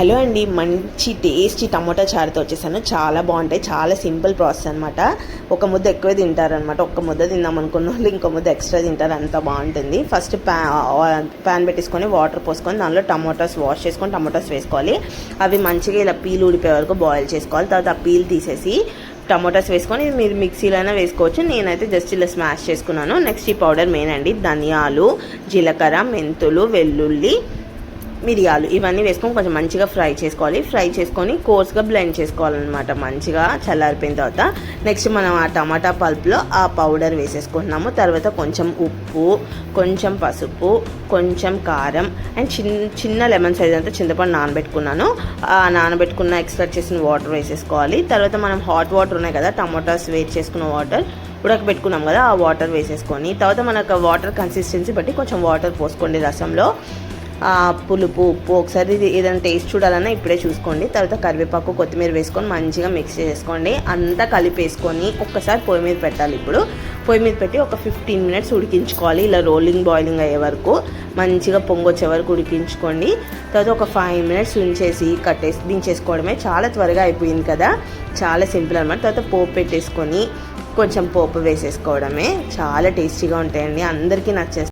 Hello అండి, మంచి tasty tomato చారుతో వచ్చేసాను. చాలా బాగుంటాయి, చాలా సింపుల్ ప్రాసెస్ అనమాట. ఒక ముద్ద ఎక్కువ తింటారనమాట. ఒక్క ముద్ద తిందాం అనుకున్న వాళ్ళు ఇంకో ముద్ద ఎక్స్ట్రా తింటారు, అంత బాగుంటుంది. ఫస్ట్ ప్యాన్ పెట్టేసుకొని వాటర్ పోసుకొని దానిలో టమోటాస్ వాష్ చేసుకొని టమోటాస్ వేసుకోవాలి. అవి మంచిగా ఇలా పీల్ ఊడిపోయే వరకు బాయిల్ చేసుకోవాలి. తర్వాత ఆ పీల్ తీసేసి టమోటాస్ వేసుకొని మీరు మిక్సీలో అయినా వేసుకోవచ్చు. నేనైతే జస్ట్ ఇలా స్మాష్ చేసుకున్నాను. నెక్స్ట్ ఈ పౌడర్ మెయిన్ అండి. ధనియాలు, జీలకర్ర, మెంతులు, వెల్లుల్లి, మిరియాలు ఇవన్నీ వేసుకొని కొంచెం మంచిగా ఫ్రై చేసుకోవాలి. ఫ్రై చేసుకొని కోర్స్గా బ్లెండ్ చేసుకోవాలన్నమాట. మంచిగా చల్లారిపోయిన తర్వాత నెక్స్ట్ మనం ఆ టమాటా పల్ప్లో ఆ పౌడర్ వేసేసుకుంటున్నాము. తర్వాత కొంచెం ఉప్పు, కొంచెం పసుపు, కొంచెం కారం అండ్ చిన్న లెమన్ సైజ్ అంతా చింతపండు నానబెట్టుకున్నాను. ఆ నానబెట్టుకున్న ఎక్స్ట్రాక్ట్ చేసిన వాటర్ వేసేసుకోవాలి. తర్వాత మనం హాట్ వాటర్ ఉన్నాయి కదా, టమాటాస్ వేడి చేసుకున్న వాటర్ ఉడకబెట్టుకున్నాం కదా, ఆ వాటర్ వేసేసుకొని తర్వాత మనకు వాటర్ కన్సిస్టెన్సీ బట్టి కొంచెం వాటర్ పోసుకోండి. రసంలో పులుపు, ఉప్పు ఒకసారి ఏదైనా టేస్ట్ చూడాలన్నా ఇప్పుడే చూసుకోండి. తర్వాత కరివేపాకు, కొత్తిమీర వేసుకొని మంచిగా మిక్స్ చేసుకోండి. అంతా కలిపేసుకొని ఒక్కసారి పొయ్యి మీద పెట్టాలి. ఇప్పుడు పొయ్యి మీద పెట్టి ఒక 15 మినిట్స్ ఉడికించుకోవాలి. ఇలా రోలింగ్ బాయిలింగ్ అయ్యే వరకు మంచిగా పొంగొచ్చే వరకు ఉడికించుకోండి. తర్వాత ఒక 5 మినిట్స్ ఉంచేసి దించేసుకోవడమే. చాలా త్వరగా అయిపోయింది కదా, చాలా సింపుల్ అనమాట. తర్వాత పోపు పెట్టేసుకొని కొంచెం పోపు వేసేసుకోవడమే. చాలా టేస్టీగా ఉంటాయండి, అందరికీ నచ్చేస్తుంది.